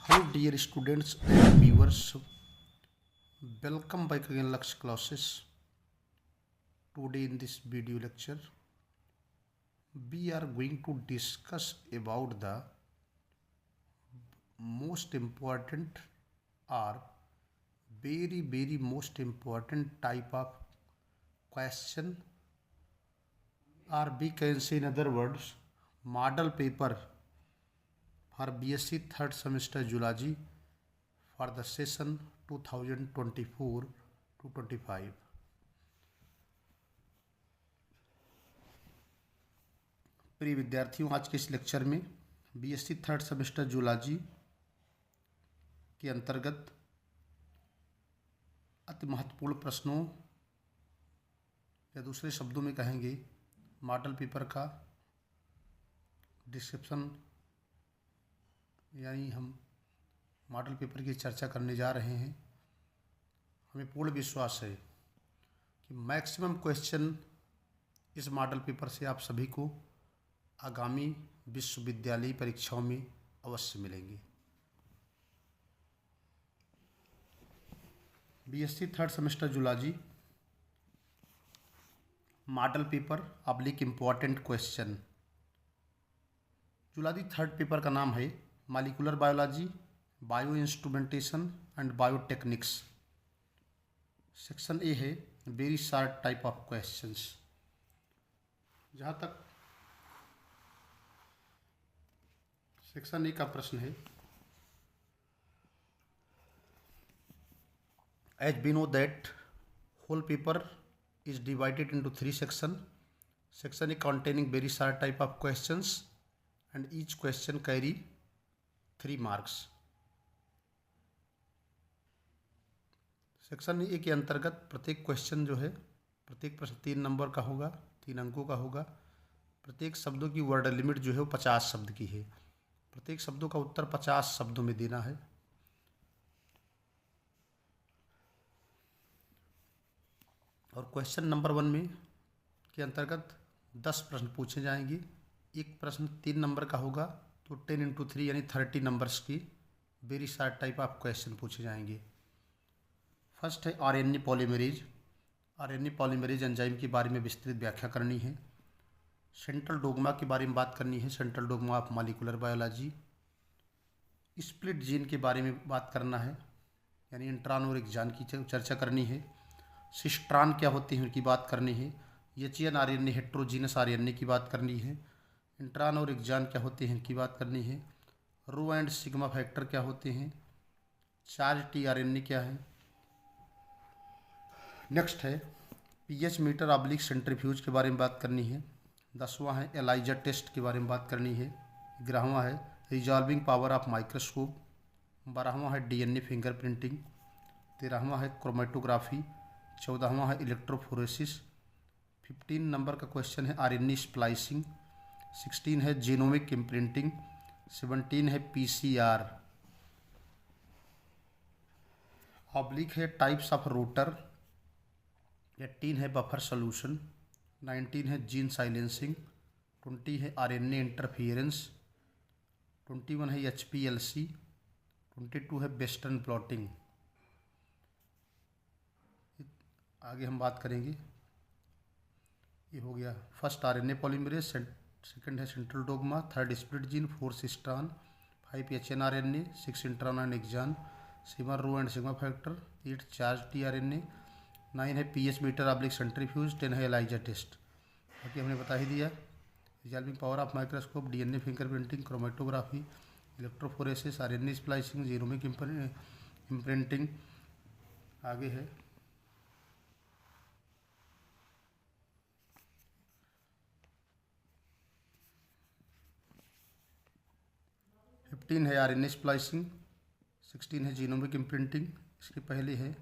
Hello dear students and viewers, welcome back again Lux classes. Today in this video lecture, we are going to discuss about the most important or very most important type of question, or we can say in other words, model paper for BSc third semester Zoology for the session 2024 to 25. प्रिय विद्यार्थियों, आज के इस lecture में BSc third semester zoology के अंतर्गत अति महत्वपूर्ण प्रश्नों या दूसरे शब्दों में कहेंगे मॉडल पेपर का डिस्क्रिप्शन, यानी हम मॉडल पेपर की चर्चा करने जा रहे हैं। हमें पूर्ण विश्वास है कि मैक्सिमम क्वेश्चन इस मॉडल पेपर से आप सभी को आगामी विश्वविद्यालय परीक्षाओं में अवश्य मिलेंगे। BSc third semester zoology model paper oblique important question. Zoology third paper का नाम है molecular biology, bio instrumentation and biotechnics. Section A है very short type of questions. जहाँ तक सेक्शन ए का प्रश्न है, as we know that whole paper is divided into 3 सेक्शन। Section A containing very short type of questions and each question carry 3 marks. Section A के अंतर्गत प्रत्येक question जो है, प्रत्येक प्रश्न 3 नंबर का होगा, 3 अंकों का होगा। प्रत्येक शब्दों की वर्ड लिमिट जो है वो 50 शब्द की है। प्रत्येक शब्दों का उत्तर 50 शब्दों में देना है। और क्वेश्चन नंबर 1 में के अंतर्गत 10 प्रश्न पूछे जाएंगे। एक प्रश्न 3 नंबर का होगा, तो 10 इंटू 3 यानी 30 नंबर्स की very short type of question पूछे जाएंगे। फर्स्ट है RNA polymerase. RNA polymerase enzyme के बारे में विस्तृत व्याख्या करनी है। सेंट्रल डोग्मा के बारे में बात करनी है, central dogma of molecular biology. Split gene के बारे में बात करना है, यानी इंट्रॉन और एक्सॉन की चर्चा करनी है। सिस्ट्रॉन क्या होते हैं उनकी बात करनी है। एचएन आरएनए हेट्रोजीनस आरएनए की बात करनी है। इंट्रॉन और एक्सॉन क्या होते हैं इनकी बात करनी है। रो एंड सिग्मा फैक्टर क्या होते हैं। चार्ज टी आरएनए क्या है। नेक्स्ट है पीएच मीटर ऑब्लिक सेंट्रीफ्यूज के बारे में बात करनी है। 10वां है एलाइजा टेस्ट के बारे में बात करनी है। 11वां है रिजॉल्विंग पावर ऑफ माइक्रोस्कोप। 12वां है डीएनए फिंगरप्रिंटिंग। 13वां है क्रोमेटोग्राफी। 14वां है इलेक्ट्रोफोरेसिस। 15 नंबर का क्वेश्चन है आरएनए स्प्लाइसिंग। 16 है जीनोमिक इम्प्रिंटिंग। 17 है पीसीआर। ऑब्लिक है टाइप्स ऑफ रोटर। 18 है बफर सोल्यूशन। 19 है जीन साइलेंसिंग। 20 है आरएनए इंटरफियरेंस। 21 है एचपीएलसी। 22 है वेस्टर्न प्लॉटिंग। आगे हम बात करेंगे। ये हो गया फर्स्ट आरएनए पॉलीमरेज, सेकंड है central dogma, third split gene, 4 cistron, 5 hn RNA, 6 intron and exon, 7 rho and sigma factor, 8 charge t RNA, 9 है पीएच मीटर ऑब्लिक सेंट्रीफ्यूज, 10 है एलाइजा टेस्ट। बाकी हमने बता ही दिया। Resolving power of microscope, DNA fingerprinting, chromatography, electrophoresis, RNA splicing, genomic imprinting. आगे है 15 है RNA splicing, 16 है जीनोमिक इम्प्रिंटिंग। इसके पहले है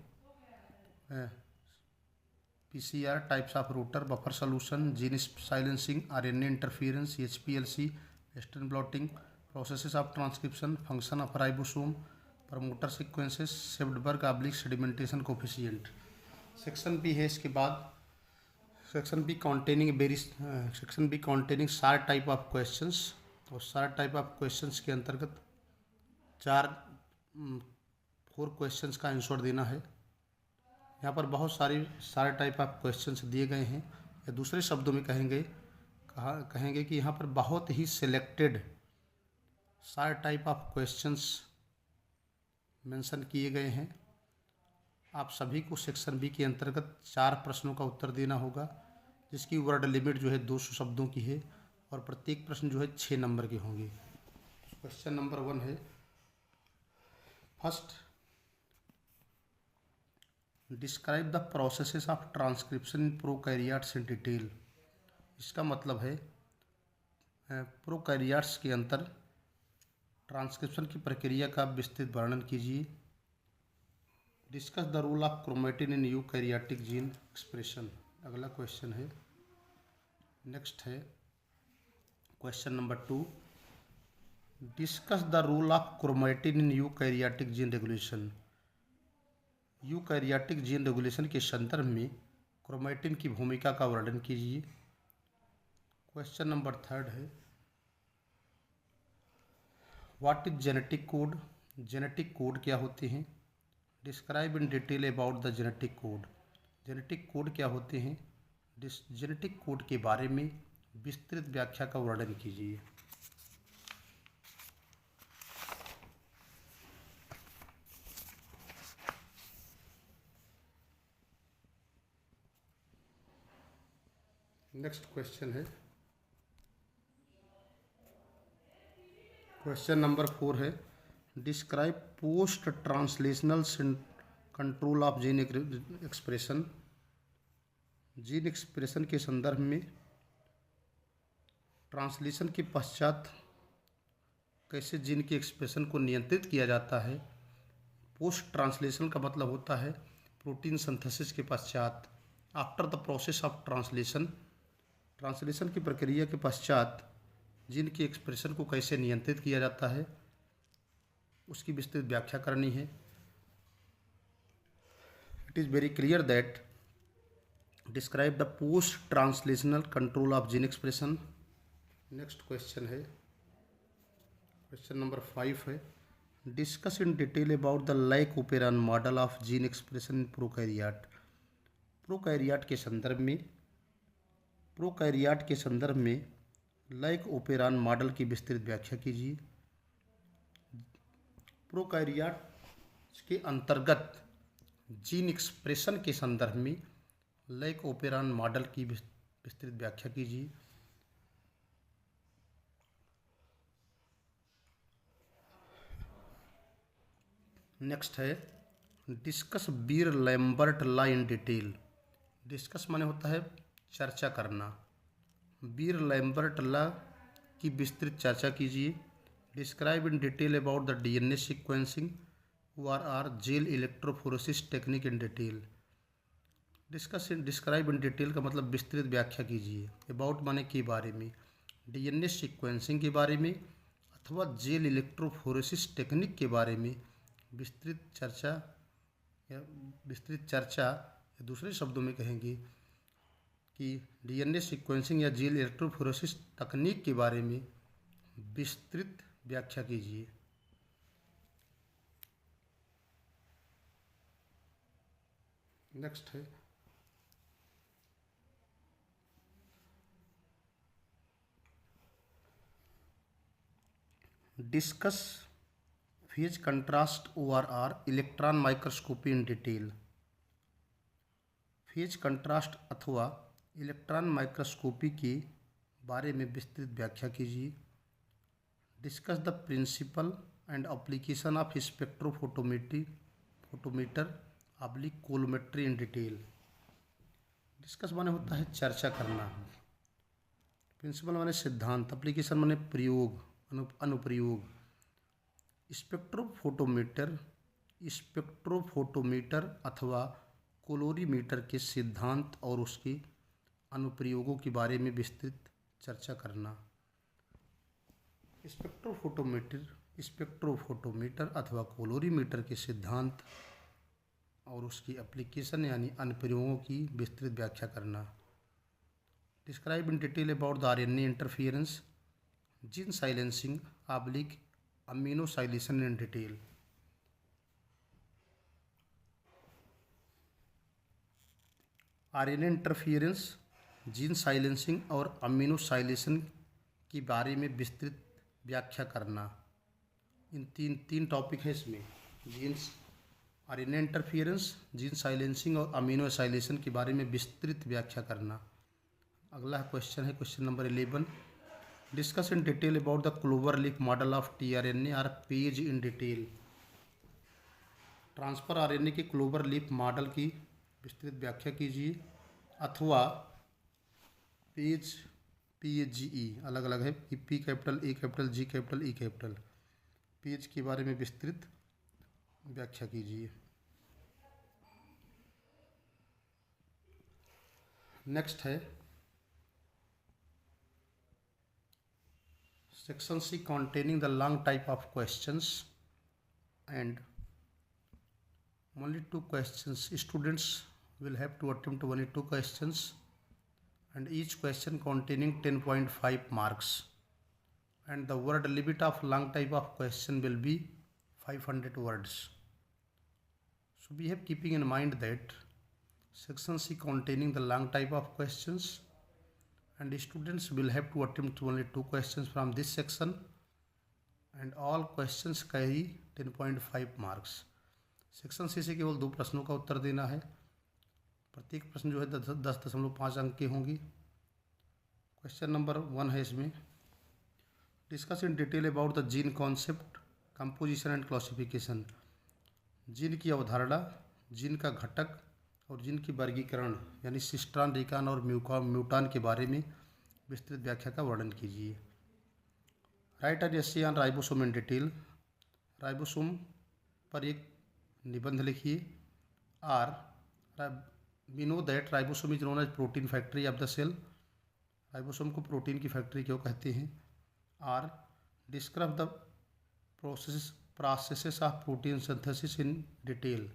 PCR types of rotor, buffer solution, gene silencing, RNA interference, HPLC, western blotting, processes of transcription, function of ribosome, promoter sequences, Svedberg oblique sedimentation coefficient. Section B है इसके बाद। Section B containing short type of questions. और short type of questions के अंतर्गत 4 4 questions का answer देना है। यहाँ पर बहुत सारे टाइप ऑफ क्वेश्चंस दिए गए हैं, या दूसरे शब्दों में कहेंगे कि यहाँ पर बहुत ही सिलेक्टेड सारे टाइप ऑफ क्वेश्चंस मेंशन किए गए हैं। आप सभी को सेक्शन बी के अंतर्गत 4 प्रश्नों का उत्तर देना होगा, जिसकी वर्ड लिमिट जो है 200 शब्दों की है, और प्रत्येक प्रश्न जो है 6 नंबर के होंगे। क्वेश्चन नंबर 1 है, first, describe the processes of transcription in prokaryotes in detail. इसका मतलब है प्रोकैरियोट्स के अंदर ट्रांसक्रिप्शन की प्रक्रिया का विस्तृत वर्णन कीजिए। Discuss the role of chromatin in eukaryotic gene expression, अगला क्वेश्चन है। नेक्स्ट है question number 2, discuss the role of chromatin in eukaryotic gene regulation. Eukaryotic gene regulation के संदर्भ में क्रोमेटिन की भूमिका का वर्णन कीजिए। क्वेश्चन नंबर 3 है, what is genetic code. Genetic code क्या होते हैं। Describe in detail about the genetic code. Genetic code क्या होते हैं। जेनेटिक कोड के बारे में विस्तृत व्याख्या का वर्णन कीजिए। नेक्स्ट क्वेश्चन है, क्वेश्चन नंबर 4 है, describe post translational control of gene expression. Gene expression के संदर्भ में ट्रांसलेशन के पश्चात कैसे जीन के एक्सप्रेशन को नियंत्रित किया जाता है। पोस्ट ट्रांसलेशन का मतलब होता है प्रोटीन सिंथेसिस के पश्चात, after the process of translation. Translation की प्रक्रिया के पश्चात जीन के एक्सप्रेशन को कैसे नियंत्रित किया जाता है, उसकी विस्तृत व्याख्या करनी है। It is very clear that describe the post translational control of gene expression. Next question है, क्वेश्चन नंबर 5 है, discuss in detail about the like operon model of gene expression in prokaryote. Prokaryote के संदर्भ में like operon model की विस्तृत व्याख्या कीजिए। Prokaryote के अंतर्गत जीन एक्सप्रेशन के संदर्भ में लाइक ओपेरॉन मॉडल की विस्तृत व्याख्या कीजिए। नेक्स्ट है, discuss Bir Lambert law in detail. Discuss माने होता है चर्चा करना। बीर लैम्बर्ट लॉ की विस्तृत चर्चा कीजिए। Describe in detail about the DNA sequencing ORR gel electrophoresis technique in detail. Describe in detail का मतलब विस्तृत व्याख्या कीजिए। अबाउट माने के बारे में, डीएनए सीक्वेंसिंग के बारे में अथवा जेल इलेक्ट्रोफोरेसिस टेक्निक के बारे में विस्तृत चर्चा या दूसरे शब्दों में कहेंगे कि डीएनए सीक्वेंसिंग या जेल इलेक्ट्रोफोरेसिस तकनीक के बारे में विस्तृत व्याख्या कीजिए। नेक्स्ट है, discuss phase contrast ORR electron microscopy in detail. Phase contrast अथवा इलेक्ट्रॉन माइक्रोस्कोपी के बारे में विस्तृत व्याख्या कीजिए। Discuss the principle and application of photometer colorimetry in detail. Discuss माने होता है चर्चा करना। प्रिंसिपल माने सिद्धांत, एप्लीकेशन माने प्रयोग, अनुप्रयोग। स्पेक्ट्रोफोटोमीटर अथवा कोलोरीमीटर के सिद्धांत और उसके अनुप्रयोगों के बारे में विस्तृत चर्चा करना। स्पेक्ट्रोफोटोमीटर अथवा कोलोरीमीटर के सिद्धांत और उसकी एप्लीकेशन यानी अनुप्रयोगों की विस्तृत व्याख्या करना। Describe in detail about the RNA interference gene silencing / amino साइलेशन in detail. RNA interference, gene silencing और अमीनो साइलेशन के बारे में विस्तृत व्याख्या करना। इन तीन तीन टॉपिक है इसमें, genes, RNA interference, gene silencing और अमीनो साइलेशन के बारे में विस्तृत व्याख्या करना। अगला क्वेश्चन है question number 11, discuss in detail about the clover leaf model of tRNA or page in detail. Transfer RNA के क्लोवर लीफ मॉडल की विस्तृत व्याख्या कीजिए, अथवा पेज PAGE अलग अलग है, P capital, A capital, G capital, E capital, page के बारे में विस्तृत व्याख्या कीजिए। नेक्स्ट है section C containing the long type of questions and only 2 questions. Students will have to attempt only 2 questions and each question containing 10.5 marks, and the word limit of long type of question will be 500 words. So we have keeping in mind that section C containing the long type of questions, and students will have to attempt only 2 questions from this section and all questions carry 10.5 marks. Section C से केवल 2 प्रश्नों का उत्तर देना है, प्रत्येक प्रश्न जो है 10.5 अंक के होंगी। क्वेश्चन नंबर 1 है इसमें, discuss in detail about the gene concept, composition and classification. Gene की अवधारणा, जीन का घटक और जीन की वर्गीकरण यानी सिस्ट्रान, रिकान और म्यूटान के बारे में विस्तृत व्याख्या का वर्णन कीजिए। Write an essay on ribosome in detail. Ribosome पर एक निबंध लिखिए। Or, we know that ribosome is known as protein factory of the cell. Ribosome को प्रोटीन की फैक्ट्री क्यों कहते हैं। Or, describe the processes of protein synthesis in detail.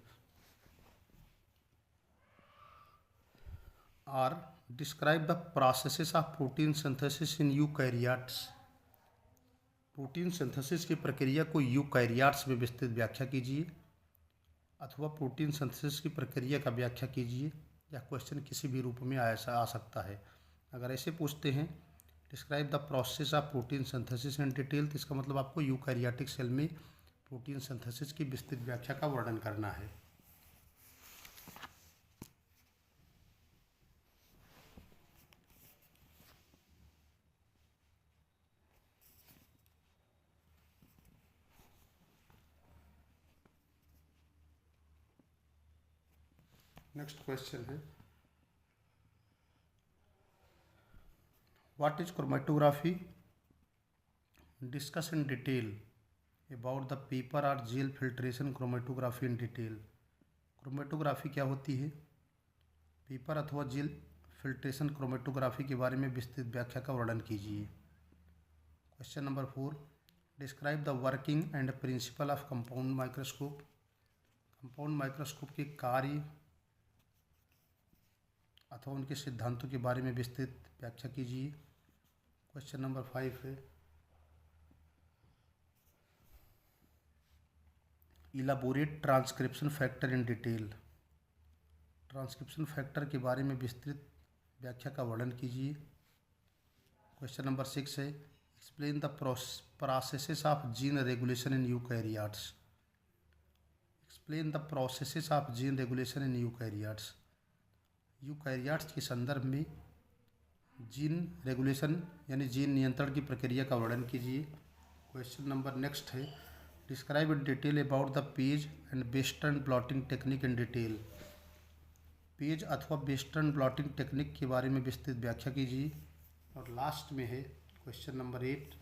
Or, describe the processes of protein synthesis in eukaryotes. Protein synthesis की प्रक्रिया को eukaryotes में विस्तृत व्याख्या कीजिए, अथवा प्रोटीन सिंथेसिस की प्रक्रिया का व्याख्या कीजिए। यह क्वेश्चन किसी भी रूप में आ सकता है। अगर ऐसे पूछते हैं describe the process of protein synthesis in detail, तो इसका मतलब आपको यूकैरियोटिक सेल में प्रोटीन सिंथेसिस की विस्तृत व्याख्या का वर्णन करना है। नेक्स्ट क्वेश्चन है, what is chromatography, discuss in detail about the paper और gel filtration chromatography in detail. Chromatography क्या होती है, पेपर अथवा जेल फिल्ट्रेशन क्रोमेटोग्राफी के बारे में विस्तृत व्याख्या का वर्णन कीजिए। Question number 4, describe the working and principle of compound microscope. Compound microscope के कार्य अथवा उनके सिद्धांतों के बारे में विस्तृत व्याख्या कीजिए। क्वेश्चन नंबर 5 है, elaborate transcription factor in detail. Transcription factor के बारे में विस्तृत व्याख्या का वर्णन कीजिए। क्वेश्चन नंबर 6 है, explain the processes of gene regulation in eukaryotes. Explain the processes of gene regulation in eukaryotes. Eukaryotes के संदर्भ में जीन रेगुलेशन यानी जीन नियंत्रण की प्रक्रिया का वर्णन कीजिए। क्वेश्चन नंबर नेक्स्ट है, describe in detail about the page and western blotting technique in detail. Page अथवा वेस्टर्न ब्लॉटिंग टेक्निक के बारे में विस्तृत व्याख्या कीजिए। और लास्ट में है क्वेश्चन नंबर 8,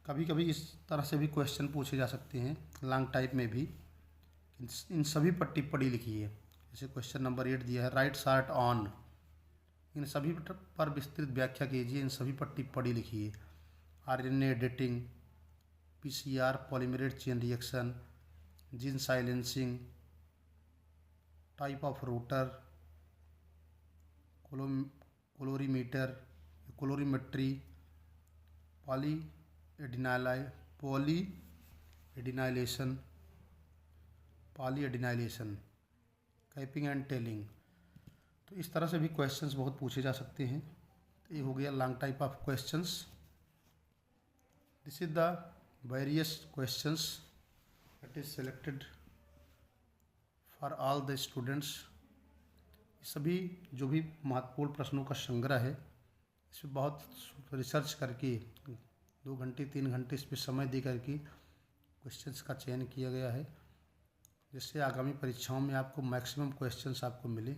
कभी कभी इस तरह से भी क्वेश्चन पूछे जा सकते हैं लॉन्ग टाइप में भी। इन सभी पर टिप्पणी लिखी है। जैसे क्वेश्चन नंबर 8 दिया है, राइट शार्ट ऑन, इन सभी पर विस्तृत व्याख्या कीजिए, इन सभी पर टिप्पणी लिखिए। RNA editing, PCR polymerase chain reaction, gene silencing, type of rotor, colorimeter, colorimetry, polyadenylation, capping and tailing. तो इस तरह से भी क्वेश्चंस बहुत पूछे जा सकते हैं। तो ये हो गया long type of questions. This is the various questions that is selected for all the students. सभी जो भी महत्वपूर्ण प्रश्नों का संग्रह है, इसमें बहुत रिसर्च करके 2 घंटे 3 घंटे इस पर समय दे करके क्वेश्चंस का चयन किया गया है, जिससे आगामी परीक्षाओं में आपको मैक्सिमम क्वेश्चंस आपको मिले।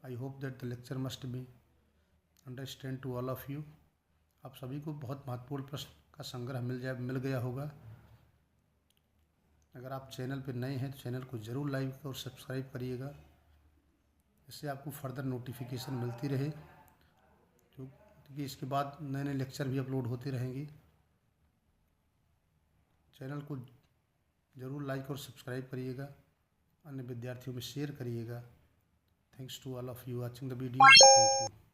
I hope that the lecture must be understand to all of you. आप सभी को बहुत महत्वपूर्ण प्रश्न का संग्रह मिल गया होगा। अगर आप चैनल पर नए हैं तो चैनल को ज़रूर लाइक और सब्सक्राइब करिएगा, इससे आपको फर्दर नोटिफिकेशन मिलती रहे, क्योंकि इसके बाद नए नए लेक्चर भी अपलोड होते रहेंगे। चैनल को ज़रूर लाइक और सब्सक्राइब करिएगा, अन्य विद्यार्थियों में शेयर करिएगा। Thanks to all of you watching the video. Thank you.